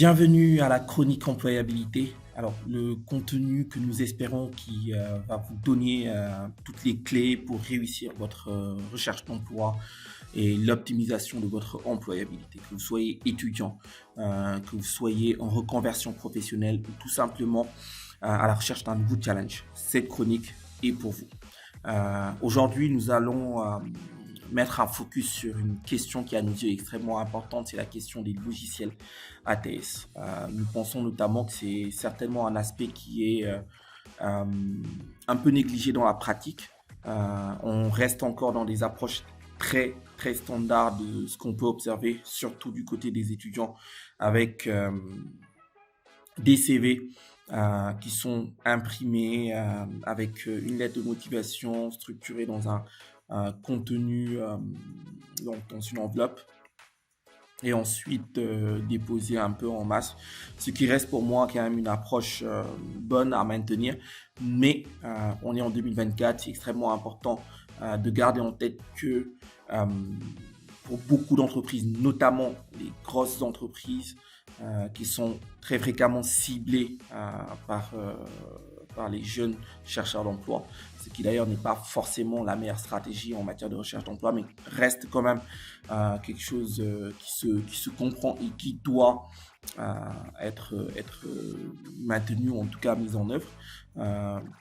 Bienvenue à la chronique employabilité. Alors, le contenu que nous espérons qui va vous donner toutes les clés pour réussir votre recherche d'emploi et l'optimisation de votre employabilité. Que vous soyez étudiant, que vous soyez en reconversion professionnelle ou tout simplement à la recherche d'un nouveau challenge. Cette chronique est pour vous. Aujourd'hui, nous allons mettre un focus sur une question qui à nos yeux est extrêmement importante, c'est la question des logiciels ATS. Nous pensons notamment que c'est certainement un aspect qui est un peu négligé dans la pratique. On reste encore dans des approches très très standards de ce qu'on peut observer, surtout du côté des étudiants, avec des CV qui sont imprimés avec une lettre de motivation structurée dans un contenu dans une enveloppe et ensuite déposé un peu en masse, ce qui reste pour moi quand même une approche bonne à maintenir, mais on est en 2024, c'est extrêmement important de garder en tête que pour beaucoup d'entreprises, notamment les grosses entreprises qui sont très fréquemment ciblées par les jeunes chercheurs d'emploi, ce qui d'ailleurs n'est pas forcément la meilleure stratégie en matière de recherche d'emploi, mais reste quand même quelque chose qui se comprend et qui doit être maintenu, ou en tout cas mis en œuvre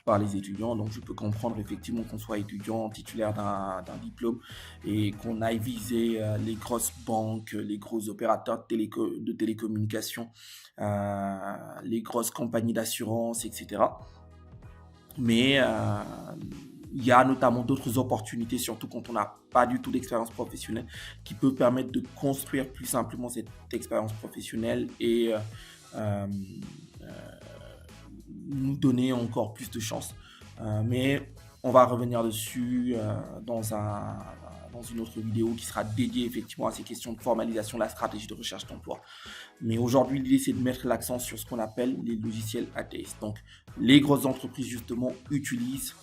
par les étudiants. Donc je peux comprendre effectivement qu'on soit étudiant titulaire d'un diplôme et qu'on aille viser les grosses banques, les gros opérateurs de télécommunications, les grosses compagnies d'assurance, etc. Mais il y a notamment d'autres opportunités, surtout quand on n'a pas du tout d'expérience professionnelle, qui peut permettre de construire plus simplement cette expérience professionnelle et nous donner encore plus de chances. Mais on va revenir dessus dans une autre vidéo qui sera dédiée effectivement à ces questions de formalisation de la stratégie de recherche d'emploi. Mais aujourd'hui, l'idée, c'est de mettre l'accent sur ce qu'on appelle les logiciels ATS. Donc, les grosses entreprises, justement, utilisent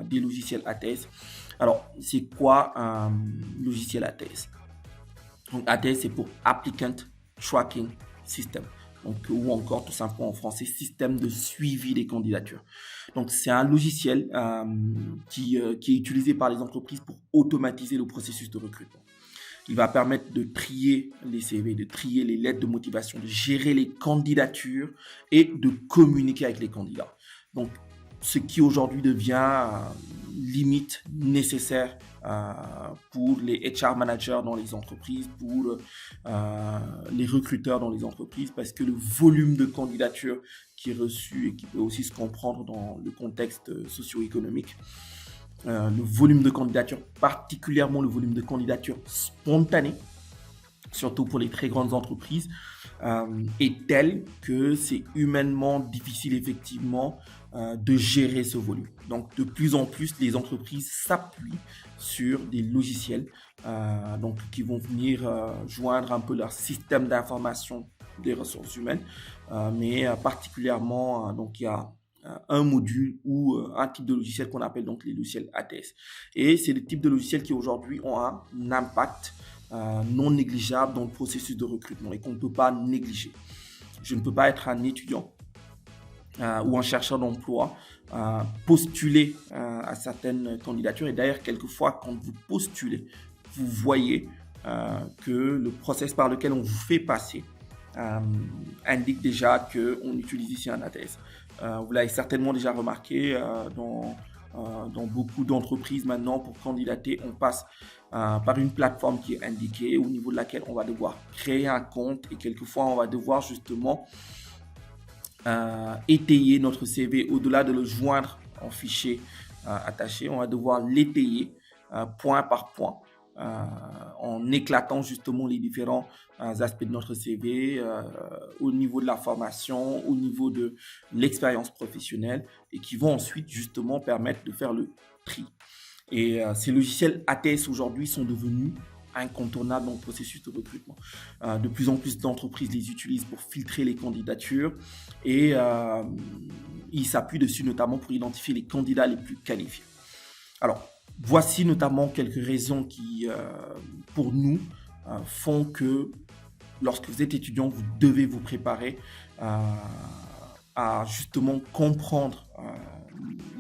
des logiciels ATS. Alors, c'est quoi un logiciel ATS? Donc, ATS, c'est pour Applicant Tracking System. Donc, ou encore, tout simplement en français, système de suivi des candidatures. Donc, c'est un logiciel qui est utilisé par les entreprises pour automatiser le processus de recrutement. Il va permettre de trier les CV, de trier les lettres de motivation, de gérer les candidatures et de communiquer avec les candidats. Donc, ce qui aujourd'hui devient limite nécessaire pour les HR managers dans les entreprises, pour les recruteurs dans les entreprises, parce que le volume de candidatures qui est reçu et qui peut aussi se comprendre dans le contexte socio-économique, le volume de candidatures, particulièrement le volume de candidatures spontanées, surtout pour les très grandes entreprises, est tel que c'est humainement difficile effectivement de gérer ce volume. Donc de plus en plus, les entreprises s'appuient sur des logiciels donc, qui vont venir joindre un peu leur système d'information des ressources humaines, mais particulièrement, donc il y a un module ou un type de logiciel qu'on appelle donc les logiciels ATS. Et c'est le type de logiciels qui aujourd'hui ont un impact non négligeable dans le processus de recrutement et qu'on ne peut pas négliger. Je ne peux pas être un étudiant ou un chercheur d'emploi postuler à certaines candidatures. Et d'ailleurs, quelquefois, quand vous postulez, vous voyez que le process par lequel on vous fait passer indique déjà qu'on utilise ici un ATS. Vous l'avez certainement déjà remarqué dans beaucoup d'entreprises maintenant, pour candidater, on passe par une plateforme qui est indiquée, au niveau de laquelle on va devoir créer un compte et quelquefois on va devoir justement étayer notre CV au-delà de le joindre en fichier attaché. On va devoir l'étayer point par point en éclatant justement les différents aspects de notre CV au niveau de la formation, au niveau de l'expérience professionnelle et qui vont ensuite justement permettre de faire le tri. Et ces logiciels ATS aujourd'hui sont devenus incontournables dans le processus de recrutement. De plus en plus d'entreprises les utilisent pour filtrer les candidatures et ils s'appuient dessus notamment pour identifier les candidats les plus qualifiés. Alors, voici notamment quelques raisons qui, pour nous, font que lorsque vous êtes étudiant, vous devez vous préparer à justement comprendre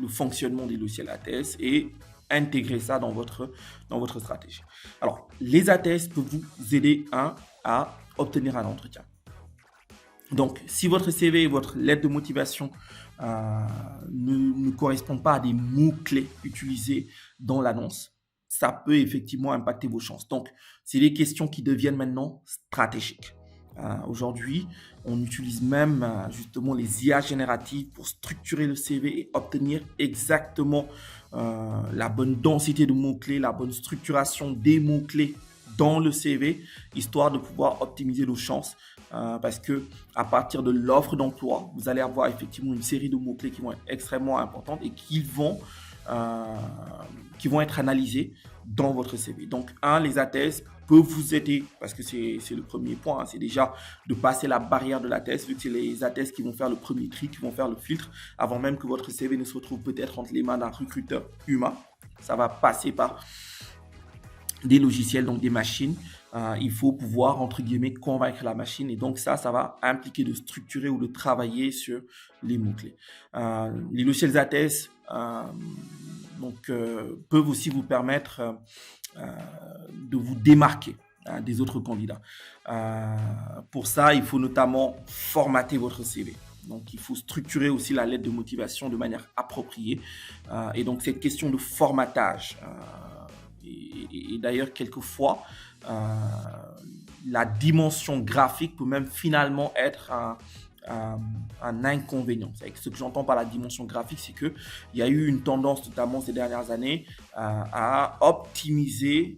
le fonctionnement des logiciels ATS et intégrer ça dans votre stratégie. Alors, les ATS peuvent vous aider à obtenir un entretien. Donc, si votre CV et votre lettre de motivation ne correspondent pas à des mots-clés utilisés dans l'annonce, ça peut effectivement impacter vos chances. Donc, c'est des questions qui deviennent maintenant stratégiques. Aujourd'hui, on utilise même justement les IA génératives pour structurer le CV et obtenir exactement la bonne densité de mots-clés, la bonne structuration des mots-clés dans le CV, histoire de pouvoir optimiser nos chances. Parce que à partir de l'offre d'emploi, vous allez avoir effectivement une série de mots-clés qui vont être extrêmement importantes et qui vont être analysés dans votre CV. Donc, les ATS peuvent vous aider, parce que c'est le premier point, c'est déjà de passer la barrière de l'ATS, vu que c'est les ATS qui vont faire le premier tri, qui vont faire le filtre, avant même que votre CV ne se retrouve peut-être entre les mains d'un recruteur humain. Ça va passer par des logiciels, donc des machines. Il faut pouvoir, entre guillemets, convaincre la machine. Et donc ça va impliquer de structurer ou de travailler sur les mots-clés. Les logiciels ATS peuvent aussi vous permettre de vous démarquer des autres candidats. Pour ça, il faut notamment formater votre CV. Donc, il faut structurer aussi la lettre de motivation de manière appropriée. Et donc, cette question de formatage, et d'ailleurs, quelquefois, la dimension graphique peut même finalement être un inconvénient. Ce que j'entends par la dimension graphique, c'est qu'il y a eu une tendance, notamment ces dernières années, à optimiser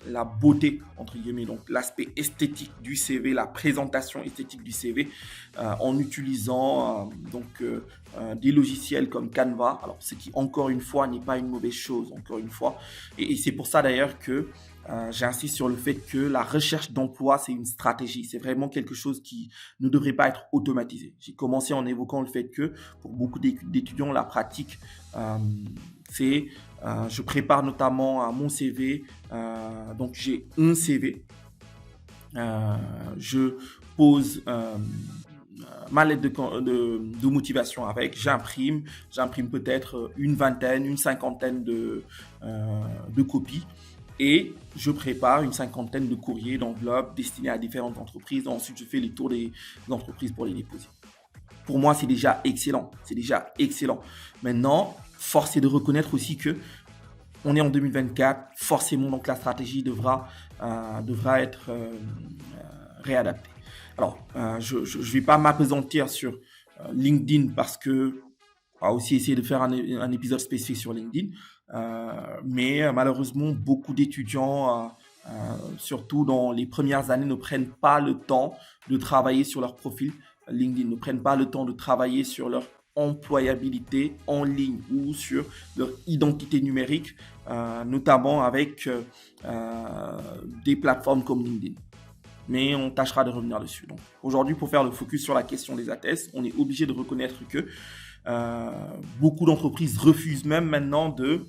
la beauté, entre guillemets, donc l'aspect esthétique du CV, la présentation esthétique du CV, en utilisant des logiciels comme Canva. Alors, ce qui, encore une fois, n'est pas une mauvaise chose, encore une fois. Et c'est pour ça, d'ailleurs, que j'insiste sur le fait que la recherche d'emploi, c'est une stratégie. C'est vraiment quelque chose qui ne devrait pas être automatisé. J'ai commencé en évoquant le fait que, pour beaucoup d'étudiants, la pratique, c'est je prépare notamment mon CV. Donc, j'ai un CV. Je pose ma lettre de motivation avec. J'imprime peut-être une vingtaine, une cinquantaine de copies. Et je prépare une cinquantaine de courriers, d'enveloppes destinés à différentes entreprises. Ensuite, je fais les tours des entreprises pour les déposer. Pour moi, c'est déjà excellent. Maintenant, force est de reconnaître aussi que on est en 2024. Forcément, donc la stratégie devra être réadaptée. Alors, je ne vais pas m'appesantir sur LinkedIn parce que on va aussi essayer de faire un épisode spécifique sur LinkedIn. Mais malheureusement, beaucoup d'étudiants, surtout dans les premières années, ne prennent pas le temps de travailler sur leur profil LinkedIn, ne prennent pas le temps de travailler sur leur employabilité en ligne ou sur leur identité numérique, notamment avec des plateformes comme LinkedIn. Mais on tâchera de revenir dessus. Donc, aujourd'hui, pour faire le focus sur la question des ATS, on est obligé de reconnaître que beaucoup d'entreprises refusent même maintenant de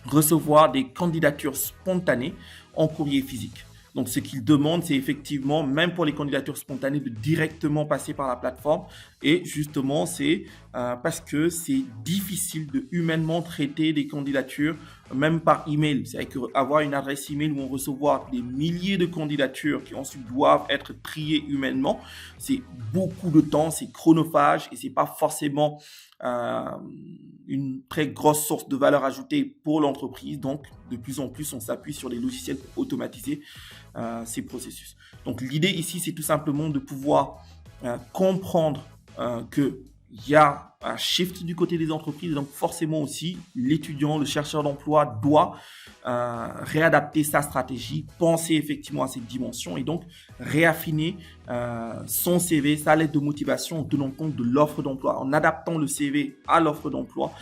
recevoir des candidatures spontanées en courrier physique. Donc, ce qu'ils demandent, c'est effectivement, même pour les candidatures spontanées, de directement passer par la plateforme. Et justement, c'est parce que c'est difficile de humainement traiter des candidatures, même par email. C'est-à-dire qu'avoir une adresse email où on recevoir des milliers de candidatures qui ensuite doivent être triées humainement, c'est beaucoup de temps, c'est chronophage et c'est pas forcément une très grosse source de valeur ajoutée pour l'entreprise. Donc, de plus en plus, on s'appuie sur les logiciels pour automatiser ces processus. Donc, l'idée ici, c'est tout simplement de pouvoir comprendre qu'il y a un shift du côté des entreprises. Donc, forcément aussi, l'étudiant, le chercheur d'emploi doit réadapter sa stratégie, penser effectivement à cette dimension et donc réaffiner son CV, sa lettre de motivation en tenant compte de l'offre d'emploi, en adaptant le CV à l'offre d'emploi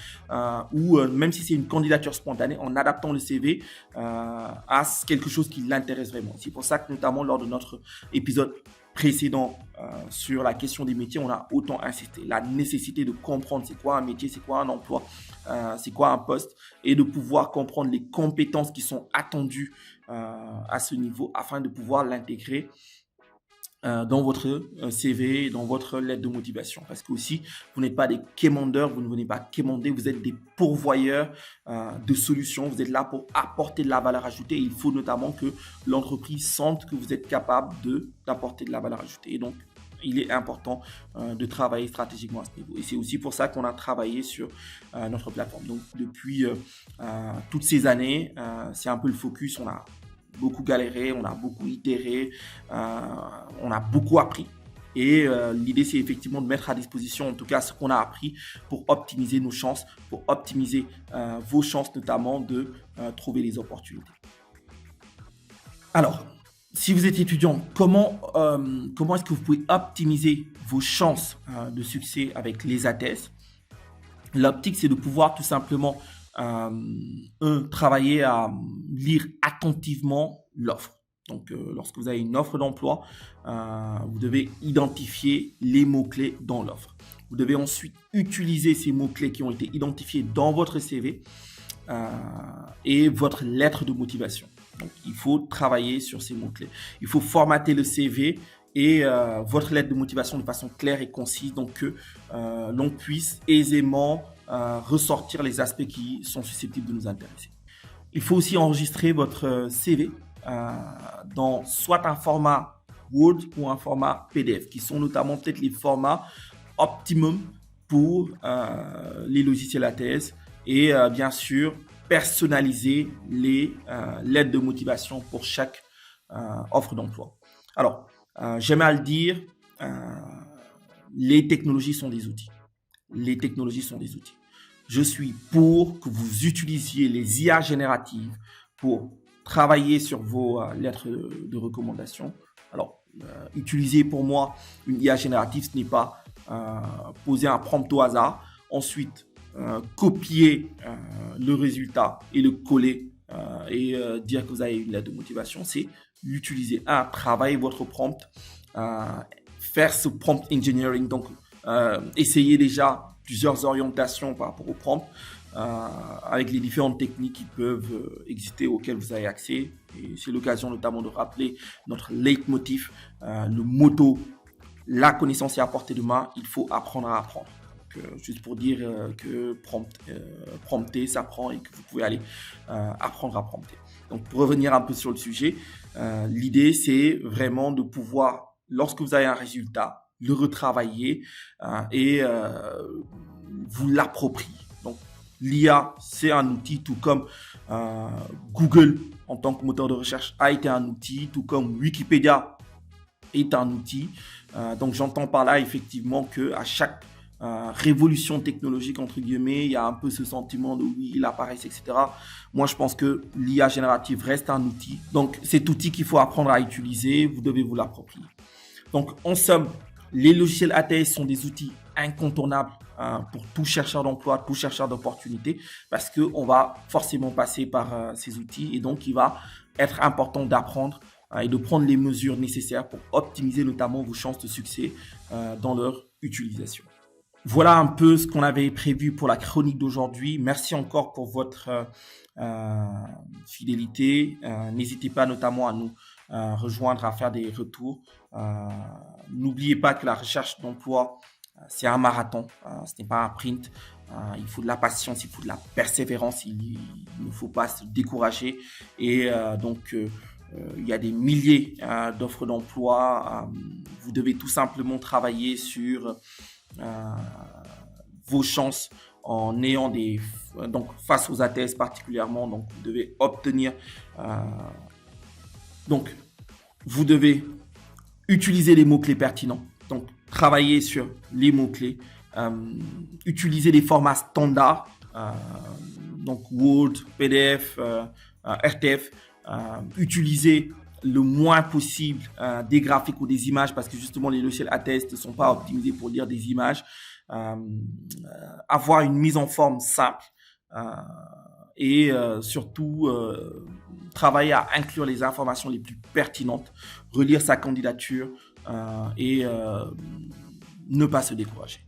ou même si c'est une candidature spontanée, en adaptant le CV à quelque chose qui l'intéresse vraiment. C'est pour ça que notamment lors de notre épisode précédent sur la question des métiers, on a autant insisté. La nécessité de comprendre c'est quoi un métier, c'est quoi un emploi, c'est quoi un poste, et de pouvoir comprendre les compétences qui sont attendues à ce niveau afin de pouvoir l'intégrer dans votre CV, dans votre lettre de motivation. Parce que aussi, vous n'êtes pas des quémandeurs, vous ne venez pas quémander, vous êtes des pourvoyeurs de solutions, vous êtes là pour apporter de la valeur ajoutée. Et il faut notamment que l'entreprise sente que vous êtes capable d'apporter de la valeur ajoutée. Et donc, il est important de travailler stratégiquement à ce niveau. Et c'est aussi pour ça qu'on a travaillé sur notre plateforme. Donc, depuis toutes ces années, c'est un peu le focus. On a beaucoup galéré, on a beaucoup itéré, on a beaucoup appris. Et l'idée, c'est effectivement de mettre à disposition, en tout cas, ce qu'on a appris pour optimiser nos chances, pour optimiser vos chances, notamment de trouver les opportunités. Alors, si vous êtes étudiant, comment est-ce que vous pouvez optimiser vos chances de succès avec les ATS? L'optique, c'est de pouvoir tout simplement travailler à lire attentivement l'offre. Donc, lorsque vous avez une offre d'emploi, vous devez identifier les mots-clés dans l'offre. Vous devez ensuite utiliser ces mots-clés qui ont été identifiés dans votre CV et votre lettre de motivation. Donc, il faut travailler sur ces mots-clés. Il faut formater le CV et votre lettre de motivation de façon claire et concise, donc que l'on puisse aisément ressortir les aspects qui sont susceptibles de nous intéresser. Il faut aussi enregistrer votre CV dans soit un format Word ou un format PDF, qui sont notamment peut-être les formats optimum pour les logiciels ATS, et bien sûr personnaliser les lettres de motivation pour chaque offre d'emploi. Alors, j'aime à le dire, les technologies sont des outils. Les technologies sont des outils. Je suis pour que vous utilisiez les IA génératives pour travailler sur vos lettres de recommandation. Alors, utiliser pour moi une IA générative, ce n'est pas poser un prompt au hasard, ensuite copier le résultat et le coller et dire que vous avez une lettre de motivation. C'est l'utiliser. Travailler votre prompt, faire ce prompt engineering, donc essayer déjà plusieurs orientations par rapport au prompt avec les différentes techniques qui peuvent exister auxquelles vous avez accès. Et c'est l'occasion notamment de rappeler notre leitmotiv, le motto, la connaissance est à portée de main, il faut apprendre à apprendre. Donc, juste pour dire que prompter s'apprend et que vous pouvez aller apprendre à prompter. Donc pour revenir un peu sur le sujet, l'idée c'est vraiment de pouvoir, lorsque vous avez un résultat, le retravailler et vous l'approprier. Donc, l'IA, c'est un outil, tout comme Google, en tant que moteur de recherche, a été un outil, tout comme Wikipédia est un outil. Donc, j'entends par là, effectivement, qu'à chaque révolution technologique, entre guillemets, il y a un peu ce sentiment de oui, la paresse, etc. Moi, je pense que l'IA générative reste un outil. Donc, cet outil qu'il faut apprendre à utiliser, vous devez vous l'approprier. Donc, en somme, les logiciels ATS sont des outils incontournables pour tout chercheur d'emploi, tout chercheur d'opportunités, parce qu'on va forcément passer par ces outils, et donc il va être important d'apprendre et de prendre les mesures nécessaires pour optimiser notamment vos chances de succès dans leur utilisation. Voilà un peu ce qu'on avait prévu pour la chronique d'aujourd'hui. Merci encore pour votre fidélité. N'hésitez pas notamment à nous rejoindre, à faire des retours. N'oubliez pas que la recherche d'emploi, c'est un marathon, ce n'est pas un sprint. Il faut de la patience, il faut de la persévérance, il ne faut pas se décourager. Et donc, il y a des milliers d'offres d'emploi. Vous devez tout simplement travailler sur vos chances en ayant donc face aux ATS particulièrement. Donc, vous devez obtenir. Donc, vous devez utiliser les mots-clés pertinents. Donc, travailler sur les mots-clés. Utiliser des formats standards. Donc, Word, PDF, RTF. Utiliser le moins possible des graphiques ou des images, parce que justement les logiciels ATS ne sont pas optimisés pour lire des images. Avoir une mise en forme simple et surtout travailler à inclure les informations les plus pertinentes, relire sa candidature et ne pas se décourager.